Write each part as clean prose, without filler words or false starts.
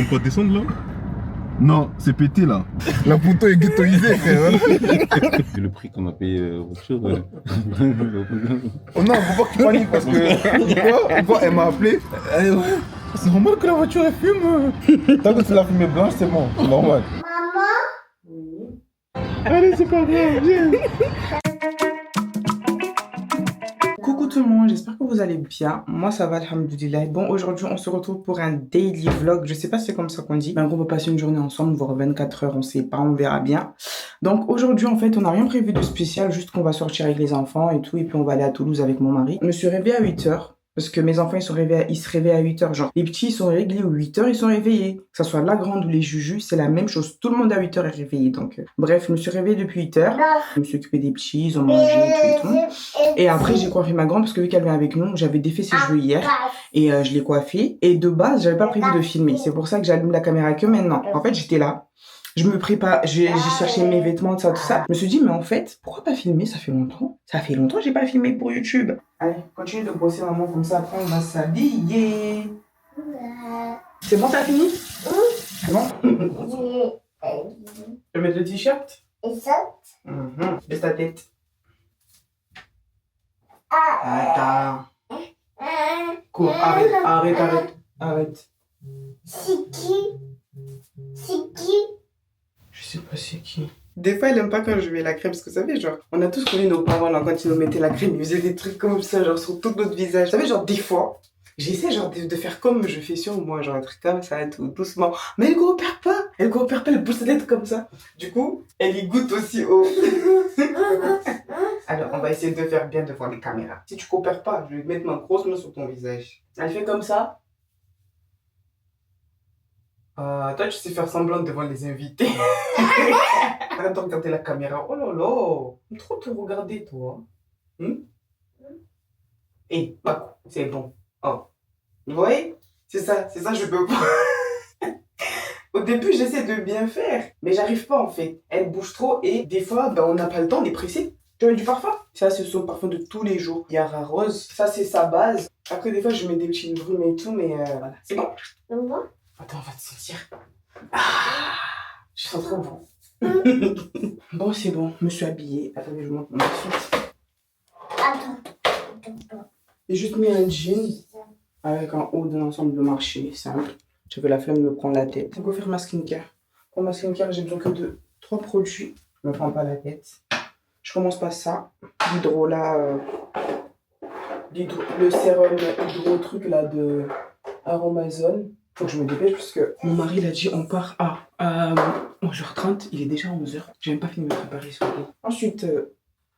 pas descendre là? Non, c'est pété là. La photo est ghettoisée, frère. Le prix qu'on a payé voiture. Oh non, faut pas que tu paniques parce que une fois, elle m'a appelé. C'est normal que la voiture elle fume. Tant que c'est la fumée blanche, c'est bon, c'est normal. Allez, c'est pas grave, viens. Coucou tout le monde, j'espère que vous allez bien. Moi ça va, alhamdoulilah. Bon, aujourd'hui on se retrouve pour un daily vlog. Je sais pas si c'est comme ça qu'on dit. Mais en gros, on va passer une journée ensemble, voire 24 heures, on sait pas, on verra bien. Donc aujourd'hui en fait, on n'a rien prévu de spécial, juste qu'on va sortir avec les enfants et tout. Et puis on va aller à Toulouse avec mon mari. Je me suis réveillée à 8 h. Parce que mes enfants, ils se réveillent à 8 h. Genre, les petits, ils sont réglés aux 8 h, ils sont réveillés. Que ce soit la grande ou les jujus, c'est la même chose. Tout le monde à 8 h est réveillé. Donc, bref, je me suis réveillée depuis 8 h. Je me suis occupée des petits, ils ont mangé et tout. Et après, j'ai coiffé ma grande parce que vu qu'elle vient avec nous, j'avais défait ses cheveux hier. Et je l'ai coiffée. Et de base, j'avais pas prévu de filmer. C'est pour ça que j'allume la caméra que maintenant. En fait, j'étais là. Je me prépare, j'ai cherché mes vêtements, tout ça. Je me suis dit, mais en fait, pourquoi pas filmer? Ça fait longtemps. Ça fait longtemps que j'ai pas filmé pour YouTube. Allez, continue de bosser, maman, comme ça, après, on va s'habiller. C'est bon, t'as fini? C'est bon? Tu veux mettre le t-shirt? Baisse ta tête. Attends. Cours, arrête. C'est qui? Je sais pas c'est qui. Des fois, elle aime pas quand je mets la crème, parce que vous savez, genre, on a tous connu nos parents, là, quand ils nous mettaient la crème, ils faisaient des trucs comme ça, genre, sur tout notre visage. Vous savez, genre, des fois, j'essaie, genre, de faire comme je fais sur moi, genre, un truc comme ça, tout doucement. Mais elle coopère pas, elle pousse sa tête comme ça. Du coup, elle y goûte aussi au... Alors, on va essayer de faire bien devant les caméras. Si tu coopères pas, je vais mettre ma grosse main sur ton visage. Elle fait comme ça. Toi, tu sais faire semblant devant les invités. Arrête de regarder la caméra. Oh là là. Trop te regarder, toi. Eh, Paco, c'est bon. Oh. Vous voyez? C'est ça, je peux pas. Au début, j'essaie de bien faire, mais j'arrive pas en fait. Elle bouge trop et des fois, ben, on n'a pas le temps, on est pressé. Tu veux du parfum? Ça, c'est son parfum de tous les jours. Yara Rose. Ça, c'est sa base. Après, des fois, je mets des petites brumes et tout, mais voilà. C'est bon? Attends, on va te sentir. Je sens trop bon. Bon, c'est bon, je me suis habillée. Attendez, je vous montre mon outfit. J'ai juste mis un jean avec un haut d'un ensemble de marché simple. J'avais la flemme de me prendre la tête. Je vais faire ma skincare. Pour ma skincare, j'ai besoin que de 3 produits. Je me prends pas la tête. Je commence par ça. L'hydro là. Le sérum hydro truc là de Aromazone. Faut que je me dépêche parce que mon mari il a dit on part à 11h30, il est déjà 11h. J'ai même pas fini de me préparer sur lui. Ensuite,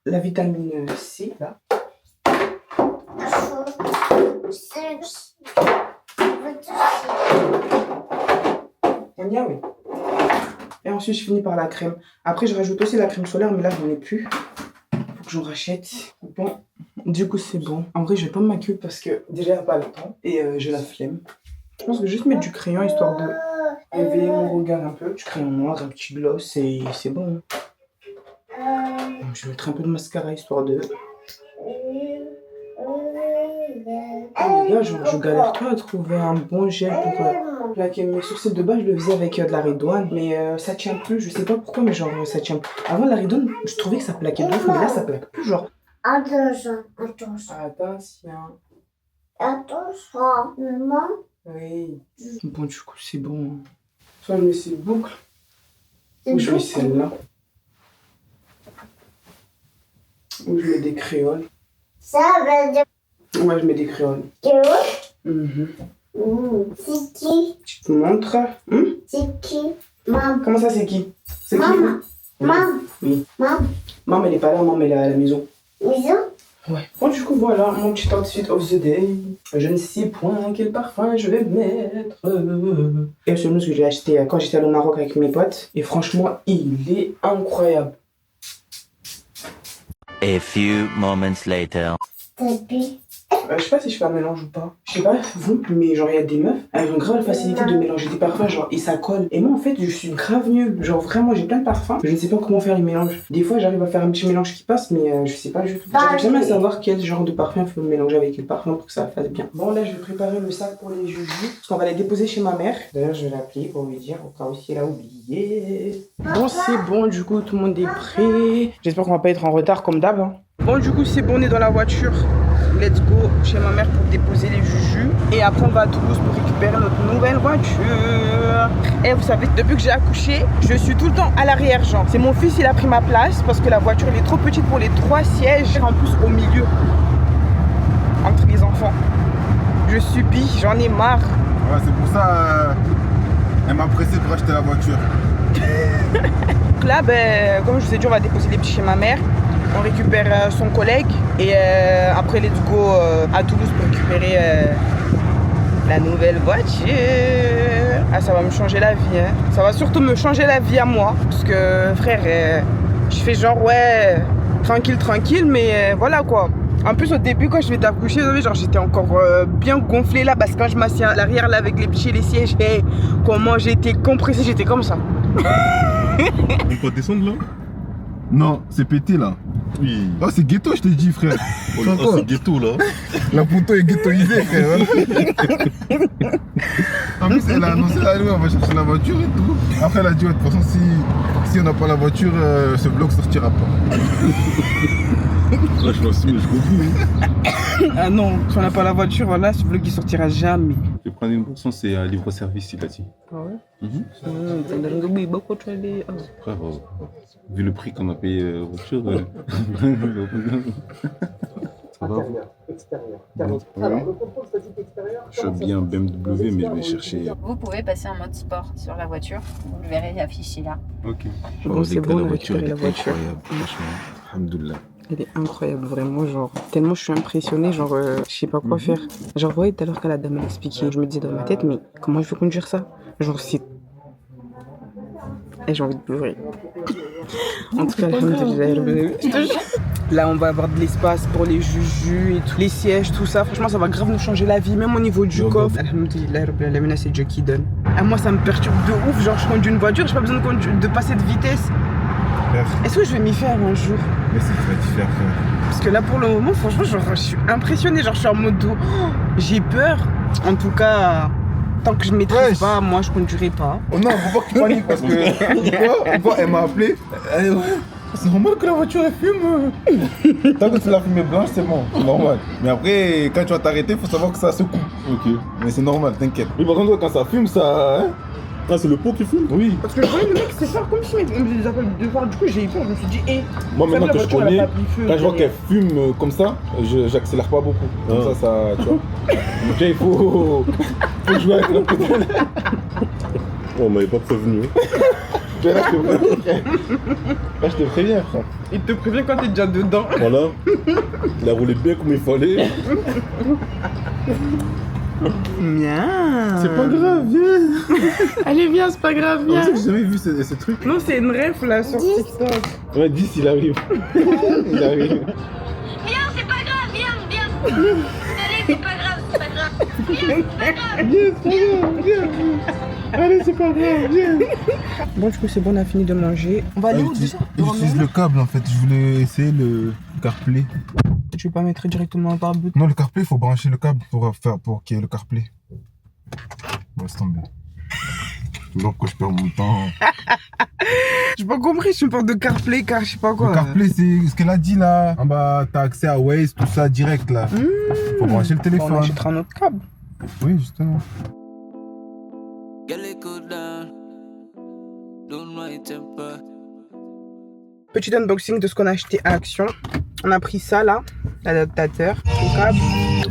la vitamine C là. On y a, oui. Et ensuite, je finis par la crème. Après, je rajoute aussi la crème solaire, mais là, j'en ai plus. Faut que j'en rachète. Bon, du coup, c'est bon. En vrai, je vais pas me maquiller parce que déjà, il n'y a pas le temps et j'ai la flemme. Je pense que juste mettre du crayon histoire de réveiller mon regard un peu. Du crayon noir, un petit gloss et c'est bon. Je vais mettre un peu de mascara histoire de... Oh les gars, je galère pas à trouver un bon gel pour plaquer mes sourcils. De base, je le faisais avec de la Redouane, mais ça tient plus. Je sais pas pourquoi, mais genre ça tient plus. Avant la Redouane, je trouvais que ça plaquait de ouf, mais là ça plaque plus, genre. Attention. Maman. Oui. Bon, du coup, c'est bon. Soit je mets ces boucles, ou je mets celle-là. Ou je mets des créoles. Ça va dire Ouais, je mets des créoles. C'est qui? Je te montre. C'est qui? Maman. Comment ça, c'est qui? C'est qui? Maman. Maman. Oui. Maman. Maman, elle est pas là, maman, elle est à la maison. Maison? Ouais. Bon, du coup, voilà, mon petit outfit of the day. Je ne sais point quel parfum je vais mettre. Et celui que j'ai acheté quand j'étais allé au Maroc avec mes potes. Et franchement, il est incroyable. A few moments later. Tapis. Je sais pas si je fais un mélange ou pas. Je sais pas, vous, mais genre, il y a des meufs, elles ont grave la facilité de mélanger des parfums, genre, et ça colle. Et moi, en fait, je suis grave nulle. Genre, vraiment, j'ai plein de parfums. Je ne sais pas comment faire les mélanges. Des fois, j'arrive à faire un petit mélange qui passe, mais je sais pas du tout. J'arrive jamais à savoir quel genre de parfum il faut mélanger avec quel parfum pour que ça fasse bien. Bon, là, je vais préparer le sac pour les jujus, parce qu'on va les déposer chez ma mère. D'ailleurs, je vais l'appeler pour lui dire, au cas où si elle a oublié. Bon, c'est bon, du coup, tout le monde est prêt. J'espère qu'on va pas être en retard comme d'hab. Hein. Bon, du coup, c'est bon, on est dans la voiture. Let's go chez ma mère pour déposer les jujus. Et après, on va à Toulouse pour récupérer notre nouvelle voiture. Et vous savez, depuis que j'ai accouché, je suis tout le temps à l'arrière, genre. C'est mon fils, il a pris ma place parce que la voiture, elle est trop petite pour les 3 sièges. En plus, au milieu, entre les enfants. Je subis, j'en ai marre. Ouais, c'est pour ça, elle m'a pressé pour acheter la voiture. Donc là, ben, comme je vous ai dit, on va déposer les petits chez ma mère. On récupère son collègue et après let's go à Toulouse pour récupérer la nouvelle voiture. Ah, ça va me changer la vie, hein. Ça va surtout me changer la vie à moi. Parce que frère, je fais genre ouais, tranquille, mais voilà quoi. En plus au début quand je vais t'accoucher, genre j'étais encore bien gonflée là parce que quand je m'assieds à l'arrière là avec les petits et les sièges, et comment j'étais compressée, j'étais comme ça. On peut descendre là? Non, c'est pété là. Oui. Oh, c'est ghetto, je te dis, frère. Oh, c'est ghetto là. La photo est ghettoisée, frère. En plus, elle a annoncé la on va chercher la voiture et tout. Après, elle a dit, ouais, de toute façon, si on n'a pas la voiture, ce vlog sortira pas. Là, je m'assume, je comprends. Ah non, si on n'a pas la voiture, voilà, ce vlog il sortira jamais. Je vais prendre une boisson, c'est un livre-service, il a dit. Ah ouais? Frère, vu le prix qu'on a payé la voiture, ça va. Je suis bien BMW, mais je vais chercher. Vous pouvez passer en mode sport sur la voiture. Vous le verrez affiché là. Ok. Bon, c'est bon, on a récupéré la voiture. Incroyable, franchement. Alhamdoulilah. Elle est incroyable, vraiment, genre, tellement je suis impressionnée, genre, je sais pas quoi faire. Genre, vous voyez, tout à l'heure, quand la dame m'expliquait, je me disais dans ma tête, mais comment je vais conduire ça? Genre, c'est... Et j'ai envie de pleurer. En tout cas, alhamdoulilah. Là, on va avoir de l'espace pour les jujus et tout, les sièges, tout ça. Franchement, ça va grave nous changer la vie, même au niveau du coffre. Alhamdoulilah, c'est Dieu qui donne. Ah, moi, ça me perturbe de ouf. Genre, je conduis une voiture, j'ai pas besoin de passer de vitesse. Est-ce que je vais m'y faire un jour? Mais c'est très différent, frère. Parce que là, pour le moment, franchement, genre, je suis impressionnée. Genre, je suis en mode oh, j'ai peur. En tout cas, tant que je maîtrise pas, moi, je conduirai pas. Oh non, faut pas que tu paniques parce que une fois, elle m'a appelé. C'est normal que la voiture elle fume. Tant que c'est la fumée blanche, c'est bon, c'est normal. Mais après, quand tu vas t'arrêter, faut savoir que ça secoue. Ok. Mais c'est normal, t'inquiète. Oui, par contre, quand ça fume, ça. Hein? Ah, c'est le pot qui fume? Oui. Parce que je voyais le mec c'est faire comme si on me les appelle de voir. Du coup, j'ai eu peur. Je me suis dit, hé. Moi, maintenant que je connais, quand je vois qu'elle fume comme ça, j'accélère pas beaucoup. Comme ça, tu vois. Déjà, il faut jouer avec le pédale. On m'avait pas prévenu. Là, je te préviens, frère. Là, je te préviens, frère. Il te prévient quand t'es déjà dedans. Voilà. Il a roulé bien comme il fallait. Bien. C'est pas grave, viens. Allez, viens, c'est pas grave, viens. J'ai jamais vu ce truc. Non, c'est une ref là sur TikTok. Ouais, 10, il arrive. Il arrive. Viens, c'est pas grave, viens. Allez, c'est pas grave, c'est pas grave. Viens, c'est pas grave. Viens, c'est pas grave, viens. Allez, c'est pas grave, viens. Bon, du coup, c'est bon, on a fini de manger. On va aller où déjà? J'utilise le câble en fait, je voulais essayer le CarPlay. Tu veux pas mettre directement par bout? Non, le CarPlay, il faut brancher le câble pour qu'il y ait le CarPlay. Bon, laisse tomber. Donc, quand je perds mon temps. J'ai pas compris, je me parle de CarPlay, car je sais pas quoi. Le CarPlay, c'est ce qu'elle a dit là. En bas, t'as accès à Waze, tout ça direct là. Faut brancher le téléphone. On achètera un autre câble. Oui, justement. Petit unboxing de ce qu'on a acheté à Action. On a pris ça là, l'adaptateur, le câble.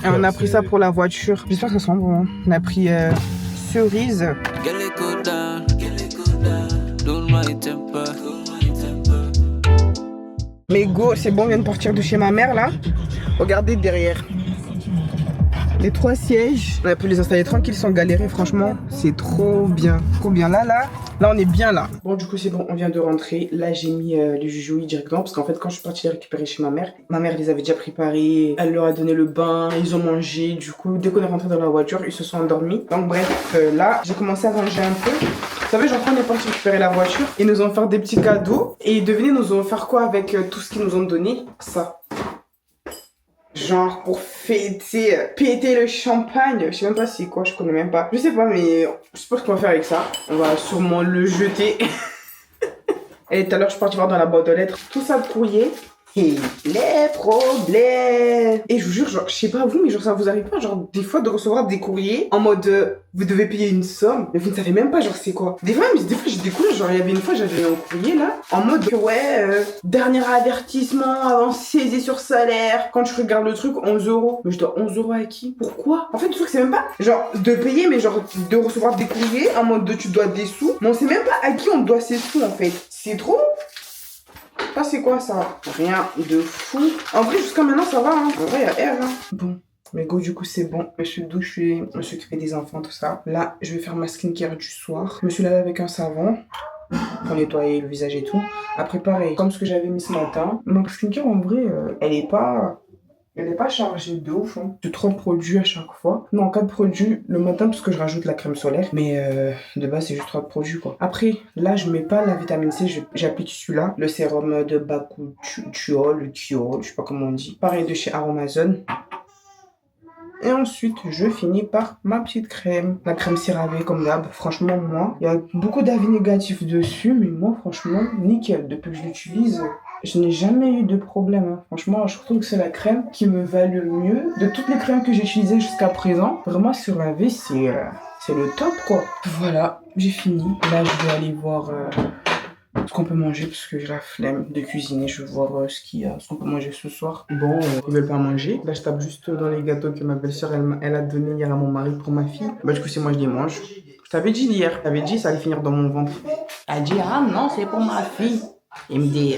Et on a pris ça pour la voiture. J'espère que ça sent bon. On a pris cerise. Mais go, c'est bon, on vient de partir de chez ma mère là. Regardez derrière. Les 3 sièges, on a pu les installer tranquilles sans galérer. Franchement, c'est trop bien. Trop bien. Là, on est bien là. Bon, du coup, c'est bon. On vient de rentrer. Là, j'ai mis les jujouis directement. Parce qu'en fait, quand je suis partie les récupérer chez ma mère les avait déjà préparés. Elle leur a donné le bain. Ils ont mangé. Du coup, dès qu'on est rentré dans la voiture, ils se sont endormis. Donc, bref, là, j'ai commencé à ranger un peu. Vous savez, genre, quand on est parti récupérer la voiture, ils nous ont offert des petits cadeaux. Et devinez, ils nous ont offert quoi avec tout ce qu'ils nous ont donné? Ça. Genre pour fêter, péter le champagne. Je sais même pas c'est quoi, je connais même pas. Je sais pas, mais je sais pas ce qu'on va faire avec ça. On va sûrement le jeter. Et tout à l'heure, je suis partie voir dans la boîte aux lettres tout ça de courrier. Et les problèmes. Et je vous jure, genre, je sais pas vous, mais genre ça vous arrive pas, genre, des fois de recevoir des courriers en mode vous devez payer une somme, mais vous ne savez même pas, genre, c'est quoi. Des fois j'ai découvert, genre, il y avait une fois, j'avais un courrier là, en mode dernier avertissement avant saisie sur salaire. Quand je regarde le truc, 11 €. Mais je dois 11 € à qui? Pourquoi? En fait, le truc, c'est même pas, genre, de payer, mais genre, de recevoir des courriers en mode tu dois des sous, mais on sait même pas à qui on doit ces sous en fait. C'est trop. Ça c'est quoi ça? Rien de fou. En vrai jusqu'à maintenant ça va hein. En vrai il y a R hein. Bon, mais go du coup c'est bon. Je me suis douché, je me suis occupé des enfants tout ça. Là je vais faire ma skincare du soir. Je me suis lavé avec un savon pour nettoyer le visage et tout. Après pareil, comme ce que j'avais mis ce matin. Donc skincare en vrai elle est pas chargée de ouf. Hein. J'ai 3 produits à chaque fois. Non, 4 produits le matin parce que je rajoute la crème solaire. Mais de base, c'est juste 3 produits quoi. Après, là, je mets pas la vitamine C. J'applique celui-là. Le sérum de Bakuchiol, je sais pas comment on dit. Pareil de chez Aromazone. Et ensuite, je finis par ma petite crème. La crème CeraVe comme d'hab. Franchement, moi, il y a beaucoup d'avis négatifs dessus. Mais moi, franchement, nickel. Depuis que je l'utilise... Je n'ai jamais eu de problème. Hein. Franchement, je trouve que c'est la crème qui me va le mieux. De toutes les crèmes que j'ai utilisées jusqu'à présent, vraiment sur la vie, c'est le top quoi. Voilà, j'ai fini. Là, je vais aller voir ce qu'on peut manger parce que j'ai la flemme de cuisiner. Je vais voir ce qu'on peut manger ce soir. Bon, ils veulent pas manger. Là, je tape juste dans les gâteaux que ma belle-sœur elle a donné hier à mon mari pour ma fille. Bah, du coup, c'est moi je les mange. Je t'avais dit hier. Je t'avais dit ça allait finir dans mon ventre. Elle a dit ah non, c'est pour ma fille. Il me dit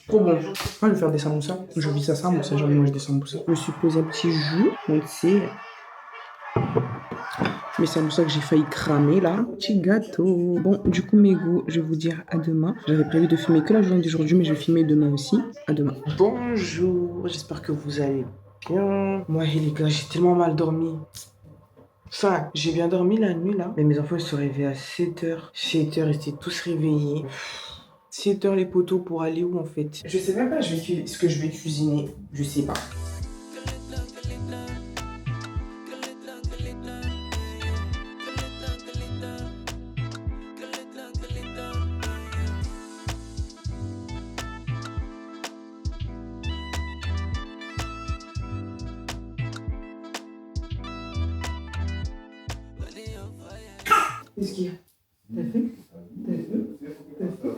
trop bon. Moi je vais faire des samoussas. Je vis à ça, moi ça j'ai envie de manger des samoussas. Je me suis posé un petit jus. Donc c'est mes samoussas que j'ai failli cramer là. Petit gâteau. Bon du coup mes goûts, je vais vous dire à demain. J'avais prévu de filmer que la journée d'aujourd'hui mais je vais filmer demain aussi. À demain. Bonjour, j'espère que vous allez bien. Moi les gars j'ai tellement mal dormi. Enfin, j'ai bien dormi la nuit là. Mais mes enfants ils se sont réveillés à 7h. 7h, ils étaient tous réveillés. 7h les poteaux pour aller où en fait? Je sais même pas ce que je vais cuisiner. Je sais pas. Qu'est-ce qu'il y a? T'as vu? T'as vu? T'as vu?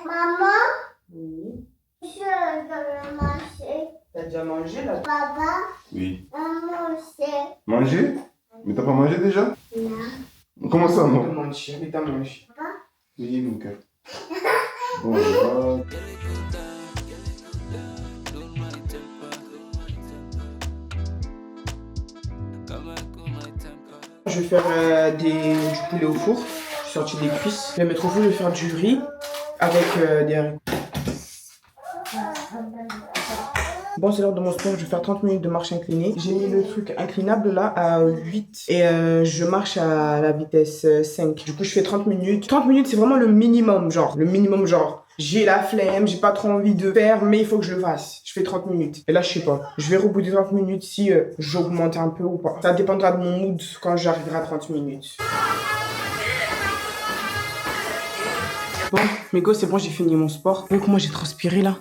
Maman, Oui. je veux manger. T'as déjà mangé là? Papa, Oui. manger. Manger? Mais t'as pas mangé déjà? Non. Comment ça, T'as non? mangé, mais t'as mangé. Oui, mon cœur. Bon, voilà. Je vais faire du poulet au four. Je suis sorti des cuisses. Je vais mettre au four, je vais faire du riz avec des haricots. Bon, c'est l'heure de mon sport. Je vais faire 30 minutes de marche inclinée. J'ai mis le truc inclinable là à 8 et je marche à la vitesse 5. Du coup, je fais 30 minutes. 30 minutes, c'est vraiment le minimum, genre. Le minimum, genre. J'ai la flemme, j'ai pas trop envie de faire, mais il faut que je le fasse. Je fais 30 minutes. Et là, je sais pas. Je vais rebouter 30 minutes si j'augmente un peu ou pas. Ça dépendra de mon mood quand j'arriverai à 30 minutes. Bon, mes gosses, c'est bon, j'ai fini mon sport. Donc moi, j'ai transpiré là.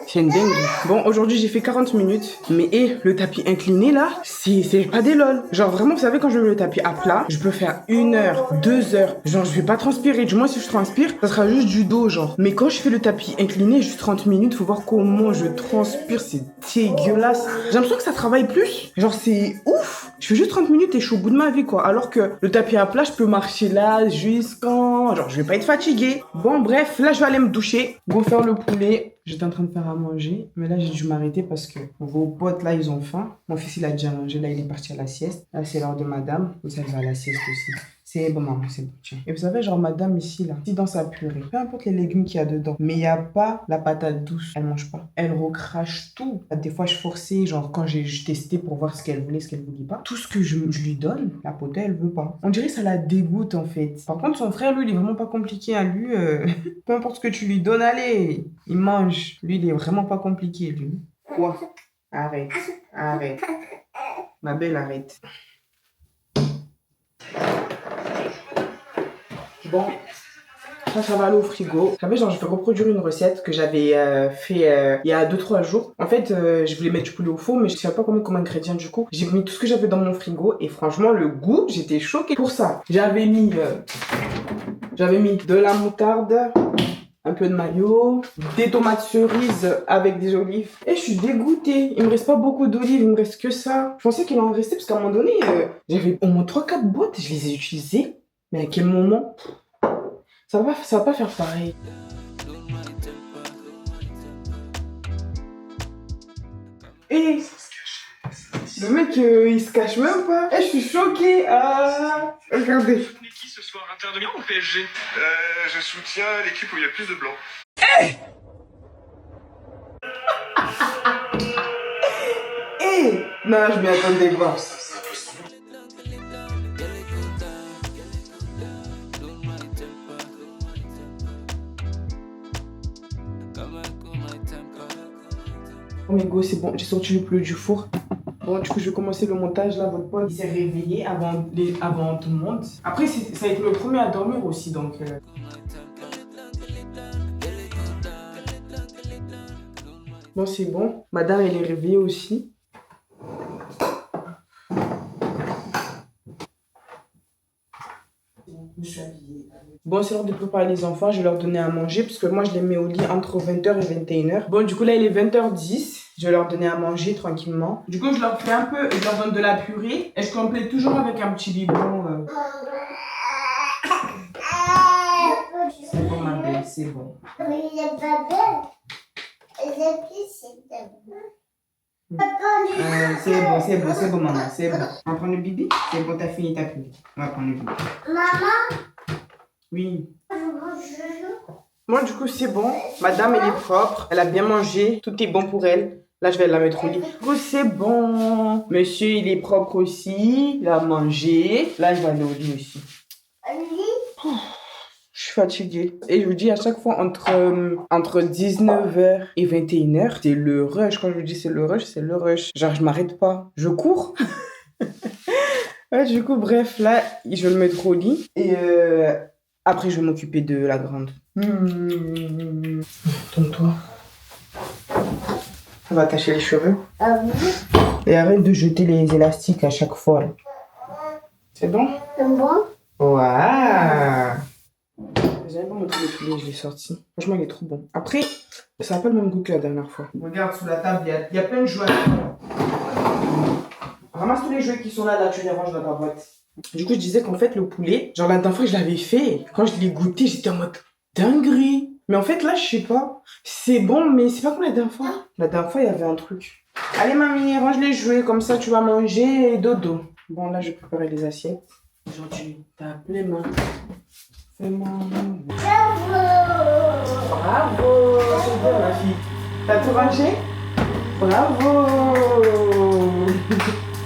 C'est une dingue. Bon, aujourd'hui, j'ai fait 40 minutes. Mais le tapis incliné, là, c'est pas des lol. Genre, vraiment, vous savez, quand je mets le tapis à plat, je peux faire 1 heure, 2 heures. Genre, je vais pas transpirer. Du moins, si je transpire, ça sera juste du dos, genre. Mais quand je fais le tapis incliné, juste 30 minutes, faut voir comment je transpire. C'est dégueulasse. J'ai l'impression que ça travaille plus. Genre, c'est ouf. Je fais juste 30 minutes et je suis au bout de ma vie, quoi. Alors que le tapis à plat, je peux marcher là jusqu'en... Genre, je vais pas être fatiguée. Bon, bref, là, je vais aller me doucher. Go faire le poulet. J'étais en train de faire à manger. Mais là, j'ai dû m'arrêter parce que vos potes, là, ils ont faim. Mon fils, il a déjà mangé. Là, il est parti à la sieste. Là, c'est l'heure de madame. Vous savez, elle va à la sieste aussi. C'est bon, maman, c'est bon, tiens. Et vous savez, genre, madame, ici, là, si dans sa purée, peu importe les légumes qu'il y a dedans, mais il n'y a pas la patate douce, elle mange pas. Elle recrache tout. Des fois, je forçais, genre, quand j'ai testé pour voir ce qu'elle voulait, ce qu'elle voulait pas. Tout ce que je lui donne, la potée, elle veut pas. On dirait que ça la dégoûte, en fait. Par contre, son frère, lui, il est vraiment pas compliqué, à lui. Peu importe ce que tu lui donnes, allez, il mange. Lui, il est vraiment pas compliqué, lui. Quoi? Arrête, arrête. Ma belle, arrête. Bon, ça va aller au frigo. Vous savez, genre, je vais reproduire une recette que j'avais fait il y a 2-3 jours. En fait, je voulais mettre du poulet au four, mais je ne savais pas comment ingrédients du coup. J'ai mis tout ce que j'avais dans mon frigo et franchement, le goût, j'étais choquée pour ça. J'avais mis de la moutarde, un peu de mayo, des tomates cerises avec des olives. Et je suis dégoûtée. Il me reste pas beaucoup d'olives, il me reste que ça. Je pensais qu'il en restait parce qu'à un moment donné, j'avais au moins 3-4 boîtes, je les ai utilisées. Mais à quel moment? Ça va pas faire pareil. Et le mec, il se cache même pas. Et je suis choquée. Ah, regardez. Qui ce soir, Inter de Milan ou PSG? Je soutiens l'équipe où il y a plus de blancs. Non, je m'y attendais pas. Oh my god, c'est bon, j'ai sorti le poulet du four. Bon, du coup, je vais commencer le montage. Là, votre pote, il s'est réveillé avant tout le monde. Après, ça a été le premier à dormir aussi, donc... Bon, c'est bon. Madame, elle est réveillée aussi. Je suis habillée. Bon, c'est l'heure de préparer les enfants. Je vais leur donner à manger parce que moi, je les mets au lit entre 20h et 21h. Bon, du coup, là, il est 20h10. Je vais leur donner à manger tranquillement. Du coup, je leur fais un peu, je leur donne de la purée. Et je complète toujours avec un petit biberon. C'est bon, ma belle, c'est bon. Mais il est pas belle. C'est bon, maman, c'est bon. On va prendre le bibi? C'est bon, t'as fini ta purée. On va prendre le bibi. Maman, Oui. Moi, du coup, c'est bon. Madame, elle est propre. Elle a bien mangé. Tout est bon pour elle. Là, je vais la mettre au lit. Du coup, c'est bon. Monsieur, il est propre aussi. Il a mangé. Là, je vais aller au lit aussi. Oh, je suis fatiguée. Et je vous dis, à chaque fois, entre 19h et 21h, c'est le rush. Quand je vous dis c'est le rush, c'est le rush. Genre, je m'arrête pas. Je cours. Ouais, du coup, bref, là, je vais le mettre au lit. Et après, je vais m'occuper de la grande. Tourne-toi. On va attacher les cheveux. Et arrête de jeter les élastiques à chaque fois. Là. C'est bon? c'est bon. Waouh! J'avais pas montré le poulet, je l'ai sorti. Franchement, il est trop bon. Après, ça n'a pas le même goût que la dernière fois. Regarde, sous la table, il y a plein de jouets. Ramasse tous les jouets qui sont là, tu les ranges dans ta boîte. Du coup, je disais qu'en fait, le poulet, genre la dernière fois, je l'avais fait. Quand je l'ai goûté, j'étais en mode dinguerie. Mais en fait, là, je sais pas. C'est bon, mais c'est pas comme la dernière fois. La dernière fois, il y avait un truc. Allez, mamie, range les jouets, comme ça, tu vas manger et dodo. Bon, là, je vais préparer les assiettes. Aujourd'hui, t'as appelé main. Fais-moi. Bravo! C'est bien, ma fille. T'as tout rangé? Bravo!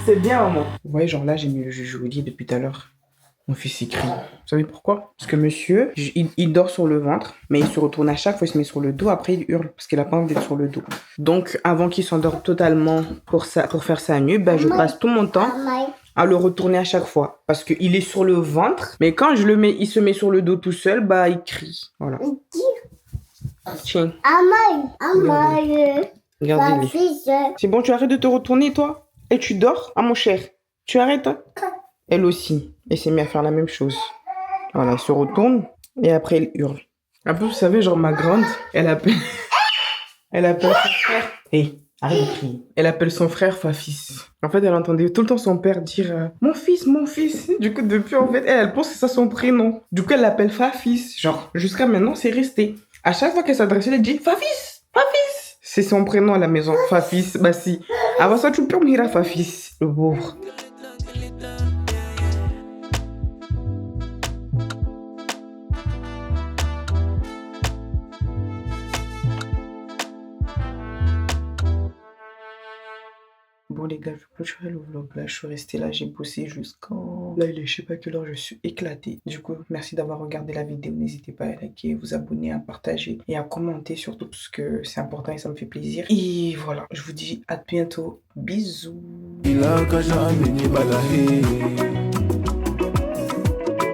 C'est bien, maman. Vous voyez, genre là, j'ai mis le joujou au lit depuis tout à l'heure. Mon fils, il crie. Vous savez pourquoi? Parce que monsieur, il dort sur le ventre, mais il se retourne à chaque fois, il se met sur le dos, après il hurle, parce qu'il a pas envie d'être sur le dos. Donc, avant qu'il s'endorme totalement pour faire sa nuit, ben, je passe tout mon temps à le retourner à chaque fois. Parce qu'il est sur le ventre, mais quand je le mets, il se met sur le dos tout seul, bah il crie. Voilà. Tiens, Amaille. regardez-les. Fils. C'est bon, tu arrêtes de te retourner, toi? Et tu dors? Ah, mon cher, tu arrêtes, hein? Elle aussi. Elle s'est mise à faire la même chose. Voilà, elle se retourne et après elle hurle. Un peu, vous savez, genre ma grande, elle appelle... Elle appelle son frère. Hé, arrête de crier. Elle appelle son frère Fafis. En fait, elle entendait tout le temps son père dire mon fils, mon fils. Du coup, depuis, en fait, elle pense que c'est ça son prénom. Du coup, elle l'appelle Fafis. Genre, jusqu'à maintenant, c'est resté. À chaque fois qu'elle s'adressait, elle dit Fafis, Fafis. C'est son prénom à la maison, Fafis. Bah si. Avant ça, tu peux me dire Fafis, le pauvre. Bon les gars, je vais clôturer le vlog là, je suis restée là, j'ai bossé jusqu'en... Là il est je sais pas quelle heure, je suis éclatée. Du coup, merci d'avoir regardé la vidéo, n'hésitez pas à liker, vous abonner, à partager et à commenter surtout parce que c'est important et ça me fait plaisir. Et voilà, je vous dis à bientôt, bisous.